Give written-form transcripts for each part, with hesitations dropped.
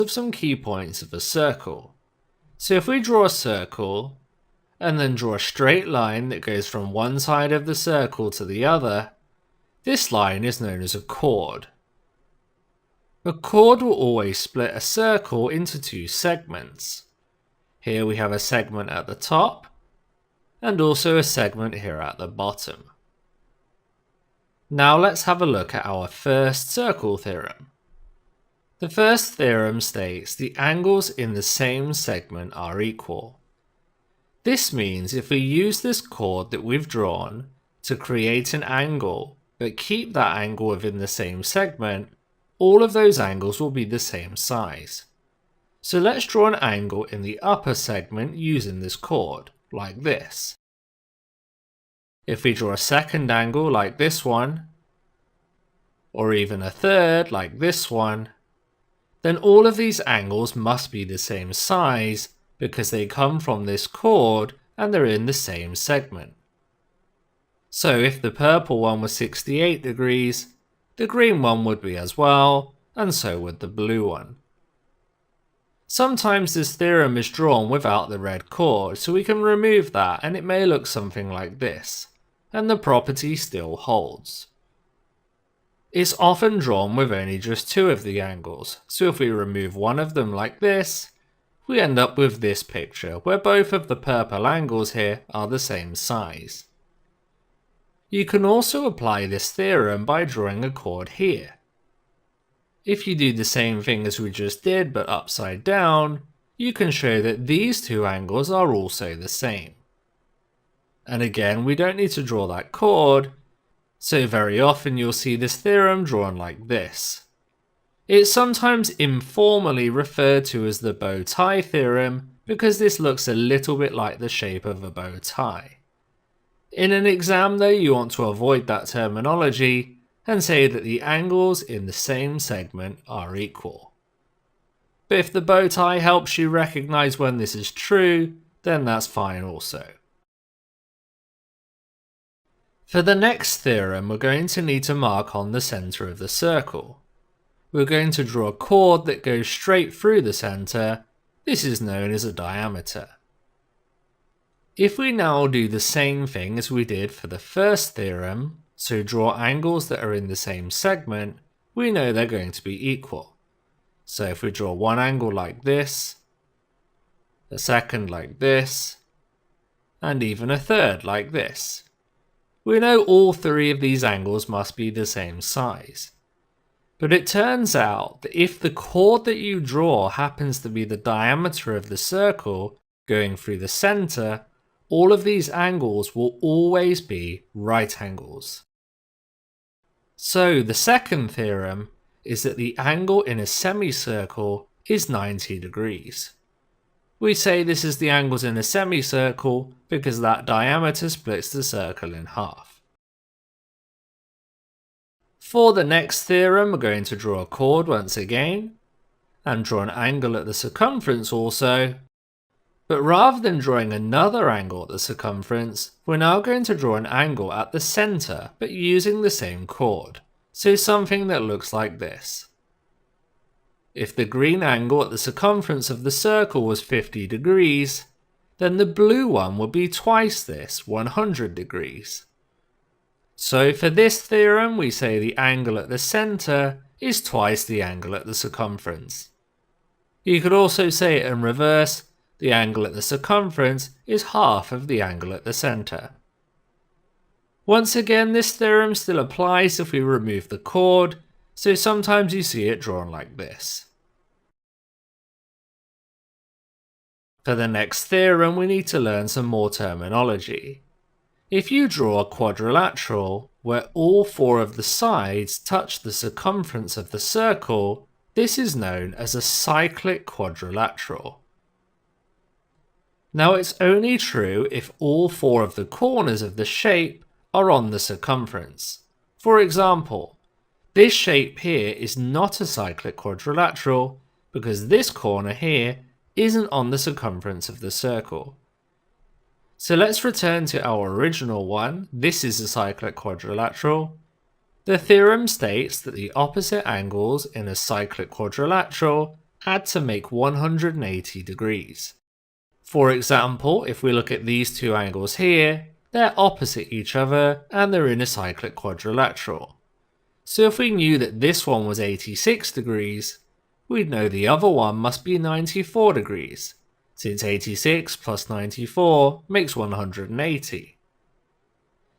of some key points of a circle. So if we draw a circle, and then draw a straight line that goes from one side of the circle to the other, this line is known as a chord. A chord will always split a circle into two segments. Here we have a segment at the top, and also a segment here at the bottom. Now let's have a look at our first circle theorem. The first theorem states the angles in the same segment are equal. This means if we use this chord that we've drawn to create an angle, but keep that angle within the same segment, all of those angles will be the same size. So let's draw an angle in the upper segment using this chord, like this. If we draw a second angle like this one, or even a third like this one, then all of these angles must be the same size because they come from this chord and they're in the same segment. So if the purple one was 68 degrees, the green one would be as well, and so would the blue one. Sometimes this theorem is drawn without the red chord, so we can remove that and it may look something like this, and the property still holds. It's often drawn with only just two of the angles, so if we remove one of them like this, we end up with this picture where both of the purple angles here are the same size. You can also apply this theorem by drawing a chord here. If you do the same thing as we just did but upside down, you can show that these two angles are also the same. And again, we don't need to draw that chord, so very often you'll see this theorem drawn like this. It's sometimes informally referred to as the bow tie theorem because this looks a little bit like the shape of a bow tie. In an exam though, you want to avoid that terminology and say that the angles in the same segment are equal. But if the bow tie helps you recognize when this is true, then that's fine also. For the next theorem, we're going to need to mark on the center of the circle. We're going to draw a chord that goes straight through the center. This is known as a diameter. If we now do the same thing as we did for the first theorem, so draw angles that are in the same segment, we know they're going to be equal. So if we draw one angle like this, a second like this, and even a third like this, we know all three of these angles must be the same size. But it turns out that if the chord that you draw happens to be the diameter of the circle going through the center, all of these angles will always be right angles. So the second theorem is that the angle in a semicircle is 90 degrees. We say this is the angles in a semicircle because that diameter splits the circle in half. For the next theorem, we're going to draw a chord once again, and draw an angle at the circumference also. But rather than drawing another angle at the circumference, we're now going to draw an angle at the center, but using the same chord. So something that looks like this. If the green angle at the circumference of the circle was 50 degrees, then the blue one would be twice this, 100 degrees. So for this theorem, we say the angle at the center is twice the angle at the circumference. You could also say it in reverse, the angle at the circumference is half of the angle at the center. Once again, this theorem still applies if we remove the chord, so sometimes you see it drawn like this. For the next theorem, we need to learn some more terminology. If you draw a quadrilateral where all four of the sides touch the circumference of the circle, this is known as a cyclic quadrilateral. Now it's only true if all four of the corners of the shape are on the circumference. For example, this shape here is not a cyclic quadrilateral because this corner here isn't on the circumference of the circle. So let's return to our original one. This is a cyclic quadrilateral. The theorem states that the opposite angles in a cyclic quadrilateral add to make 180 degrees. For example, if we look at these two angles here, they're opposite each other and they're in a cyclic quadrilateral. So if we knew that this one was 86 degrees, we'd know the other one must be 94 degrees, since 86 plus 94 makes 180.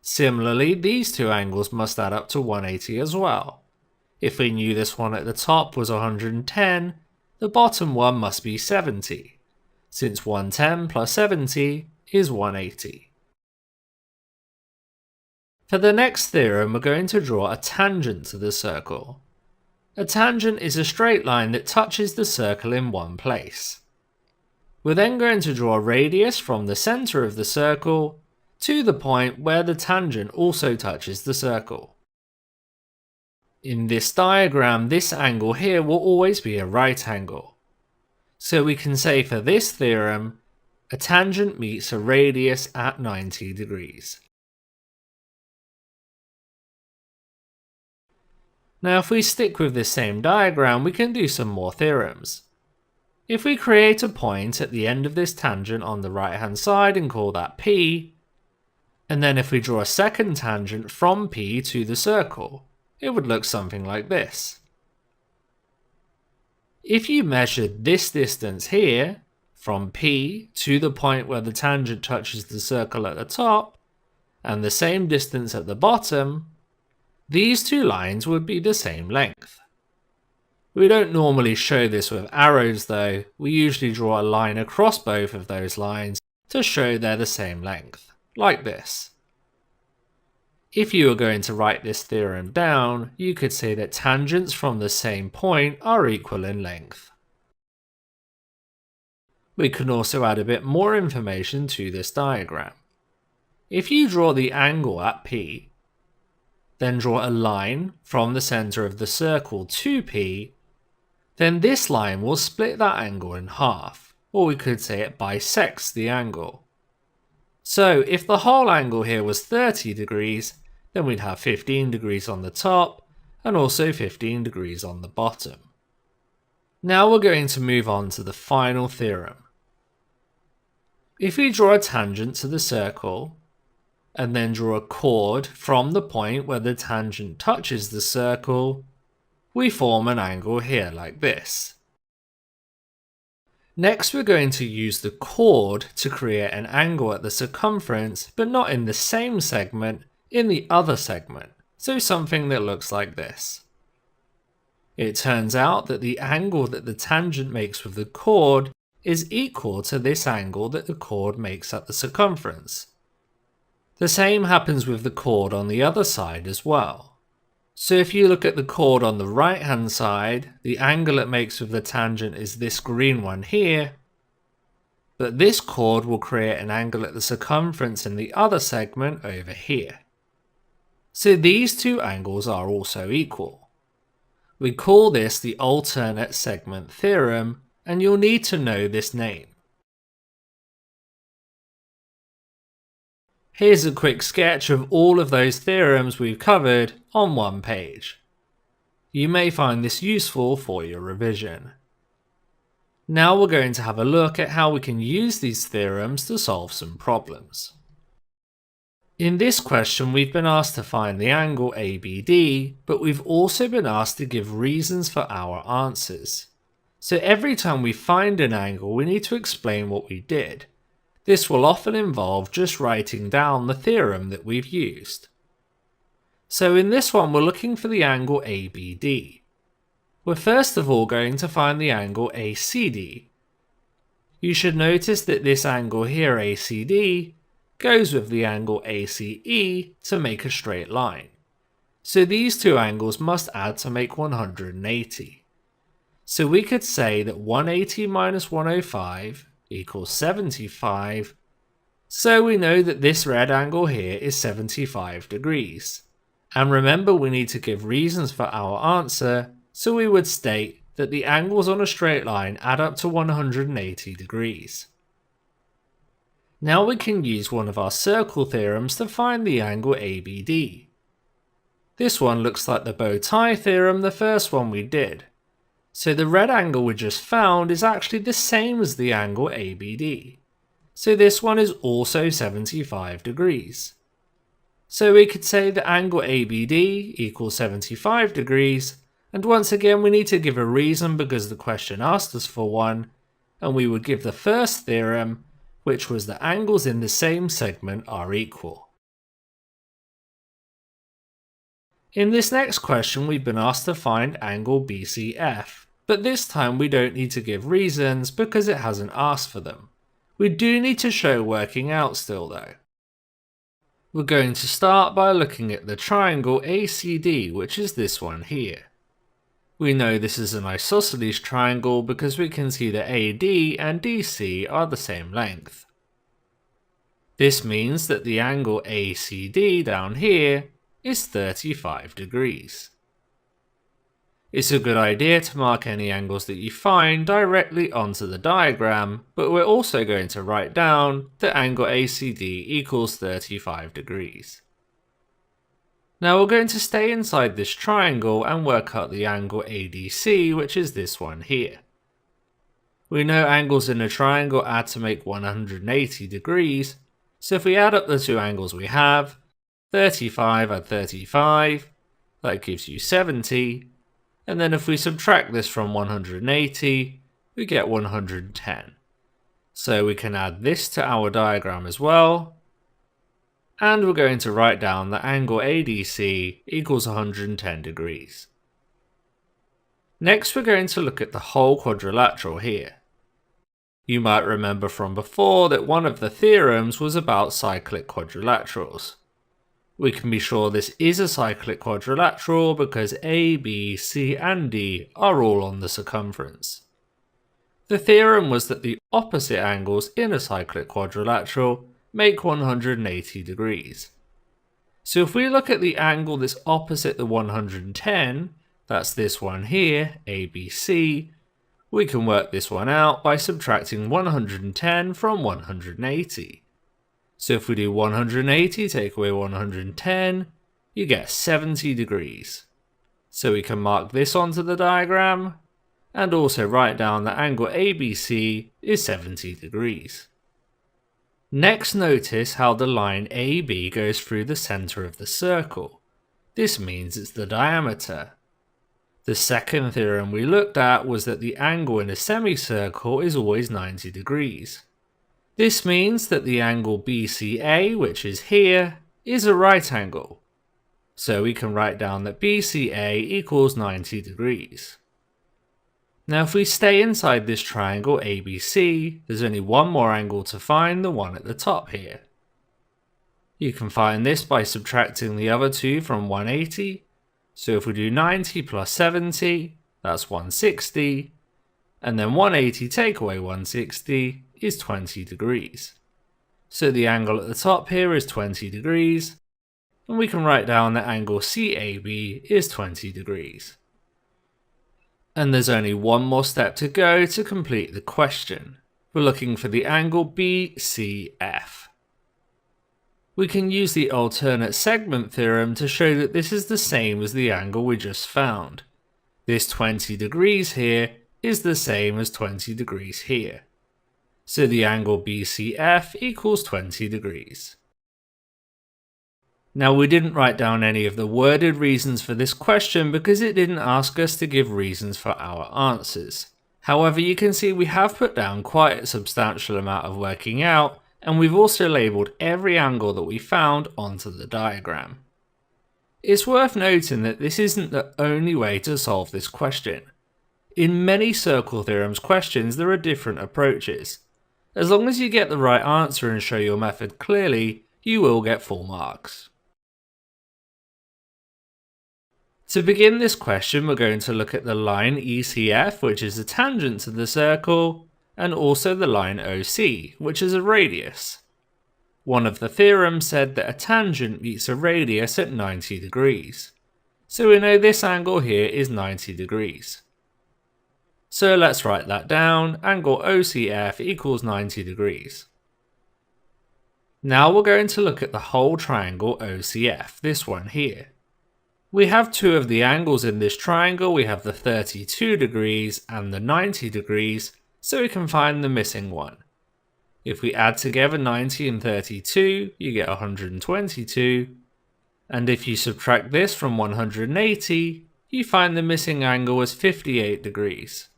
Similarly, these two angles must add up to 180 as well. If we knew this one at the top was 110, the bottom one must be 70, since 110 plus 70 is 180. For the next theorem, we're going to draw a tangent to the circle. A tangent is a straight line that touches the circle in one place. We're then going to draw a radius from the centre of the circle to the point where the tangent also touches the circle. In this diagram, this angle here will always be a right angle. So we can say for this theorem, a tangent meets a radius at 90 degrees. Now if we stick with this same diagram, we can do some more theorems. If we create a point at the end of this tangent on the right hand side and call that P, and then if we draw a second tangent from P to the circle, it would look something like this. If you measured this distance here, from P to the point where the tangent touches the circle at the top, and the same distance at the bottom, these two lines would be the same length. We don't normally show this with arrows though, we usually draw a line across both of those lines to show they're the same length, like this. If you were going to write this theorem down, you could say that tangents from the same point are equal in length. We can also add a bit more information to this diagram. If you draw the angle at P, then draw a line from the centre of the circle to P, then this line will split that angle in half, or we could say it bisects the angle. So if the whole angle here was 30 degrees, then we'd have 15 degrees on the top and also 15 degrees on the bottom. Now we're going to move on to the final theorem. If we draw a tangent to the circle, and then draw a chord from the point where the tangent touches the circle, we form an angle here like this. Next we're going to use the chord to create an angle at the circumference, but not in the same segment, in the other segment, so something that looks like this. It turns out that the angle that the tangent makes with the chord is equal to this angle that the chord makes at the circumference. The same happens with the chord on the other side as well. So if you look at the chord on the right hand side, the angle it makes with the tangent is this green one here, but this chord will create an angle at the circumference in the other segment over here. So these two angles are also equal. We call this the alternate segment theorem, and you'll need to know this name. Here's a quick sketch of all of those theorems we've covered on one page. You may find this useful for your revision. Now we're going to have a look at how we can use these theorems to solve some problems. In this question we've been asked to find the angle ABD, but we've also been asked to give reasons for our answers. So every time we find an angle we need to explain what we did. This will often involve just writing down the theorem that we've used. So in this one we're looking for the angle ABD. We're first of all going to find the angle ACD. You should notice that this angle here ACD goes with the angle ACE to make a straight line. So these two angles must add to make 180. So we could say that 180 minus 105 equals 75. So we know that this red angle here is 75 degrees. And remember we need to give reasons for our answer, so we would state that the angles on a straight line add up to 180 degrees. Now we can use one of our circle theorems to find the angle ABD. This one looks like the bow tie theorem, the first one we did. So the red angle we just found is actually the same as the angle ABD. So this one is also 75 degrees. So we could say the angle ABD equals 75 degrees, and once again we need to give a reason because the question asked us for one, and we would give the first theorem, which was that angles in the same segment are equal. In this next question we've been asked to find angle BCF, but this time we don't need to give reasons because it hasn't asked for them. We do need to show working out still though. We're going to start by looking at the triangle ACD, which is this one here. We know this is an isosceles triangle because we can see that AD and DC are the same length. This means that the angle ACD down here is 35 degrees. It's a good idea to mark any angles that you find directly onto the diagram, but we're also going to write down that angle ACD equals 35 degrees. Now we're going to stay inside this triangle and work out the angle ADC, which is this one here. We know angles in a triangle add to make 180 degrees, so if we add up the two angles we have, 35 and 35, that gives you 70, and then if we subtract this from 180, we get 110. So we can add this to our diagram as well, and we're going to write down that angle ADC equals 110 degrees. Next we're going to look at the whole quadrilateral here. You might remember from before that one of the theorems was about cyclic quadrilaterals. We can be sure this is a cyclic quadrilateral because A, B, C and D are all on the circumference. The theorem was that the opposite angles in a cyclic quadrilateral make 180 degrees. So if we look at the angle that's opposite the 110, that's this one here, ABC, we can work this one out by subtracting 110 from 180. So if we do 180 take away 110, you get 70 degrees. So we can mark this onto the diagram, and also write down that angle ABC is 70 degrees. Next notice how the line AB goes through the centre of the circle. This means it's the diameter. The second theorem we looked at was that the angle in a semicircle is always 90 degrees. This means that the angle BCA, which is here, is a right angle. So we can write down that BCA equals 90 degrees. Now if we stay inside this triangle ABC, there's only one more angle to find, the one at the top here. You can find this by subtracting the other two from 180. So if we do 90 plus 70, that's 160. And then 180 take away 160 is 20 degrees. So the angle at the top here is 20 degrees, and we can write down that angle CAB is 20 degrees. And there's only one more step to go to complete the question. We're looking for the angle BCF. We can use the alternate segment theorem to show that this is the same as the angle we just found. This 20 degrees here is the same as 20 degrees here. So the angle BCF equals 20 degrees. Now we didn't write down any of the worded reasons for this question because it didn't ask us to give reasons for our answers. However, you can see we have put down quite a substantial amount of working out, and we've also labelled every angle that we found onto the diagram. It's worth noting that this isn't the only way to solve this question. In many circle theorems questions there are different approaches. As long as you get the right answer and show your method clearly, you will get full marks. To begin this question, we're going to look at the line ECF, which is a tangent to the circle, and also the line OC, which is a radius. One of the theorems said that a tangent meets a radius at 90 degrees. So we know this angle here is 90 degrees. So let's write that down, angle OCF equals 90 degrees. Now we're going to look at the whole triangle OCF, this one here. We have two of the angles in this triangle. We have the 32 degrees and the 90 degrees, so we can find the missing one. If we add together 90 and 32, you get 122. And if you subtract this from 180, you find the missing angle is 58 degrees.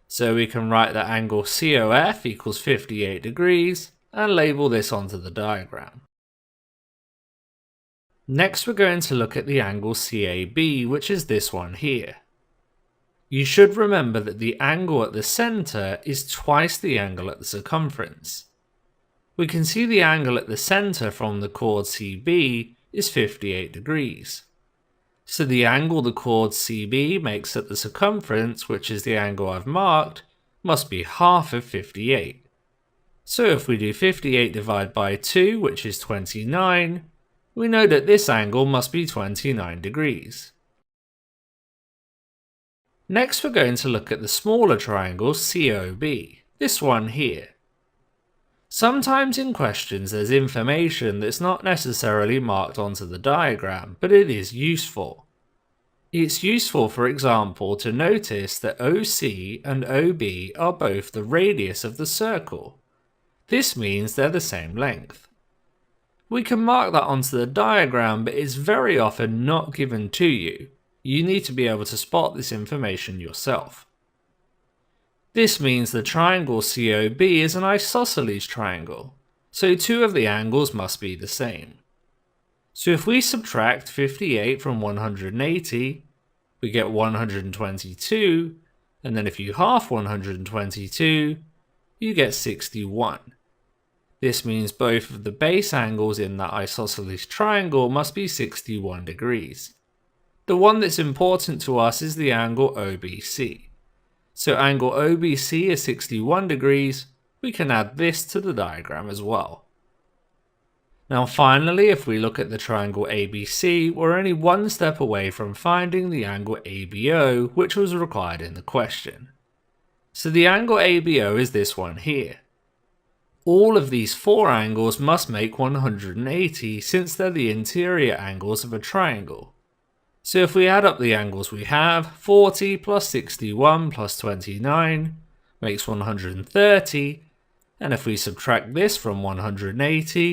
So we can write that angle COF equals 58 degrees and label this onto the diagram. Next we're going to look at the angle CAB, which is this one here. You should remember that the angle at the center is twice the angle at the circumference. We can see the angle at the center from the chord CB is 58 degrees. So the angle the chord CB makes at the circumference, which is the angle I've marked, must be half of 58. So if we do 58 divided by 2, which is 29, we know that this angle must be 29 degrees. Next we're going to look at the smaller triangle COB, this one here. Sometimes in questions there's information that's not necessarily marked onto the diagram, but it is useful. It's useful, for example, to notice that OC and OB are both the radius of the circle. This means they're the same length. We can mark that onto the diagram, but it's very often not given to you. You need to be able to spot this information yourself. This means the triangle COB is an isosceles triangle, so two of the angles must be the same. So if we subtract 58 from 180, we get 122, and then if you half 122, you get 61. This means both of the base angles in that isosceles triangle must be 61 degrees. The one that's important to us is the angle OBC. So angle OBC is 61 degrees, we can add this to the diagram as well. Now finally, if we look at the triangle ABC, we're only one step away from finding the angle ABO, which was required in the question. So the angle ABO is this one here. All of these four angles must make 180 since they're the interior angles of a triangle. So if we add up the angles we have, 40 plus 61 plus 29 makes 130, and if we subtract this from 180,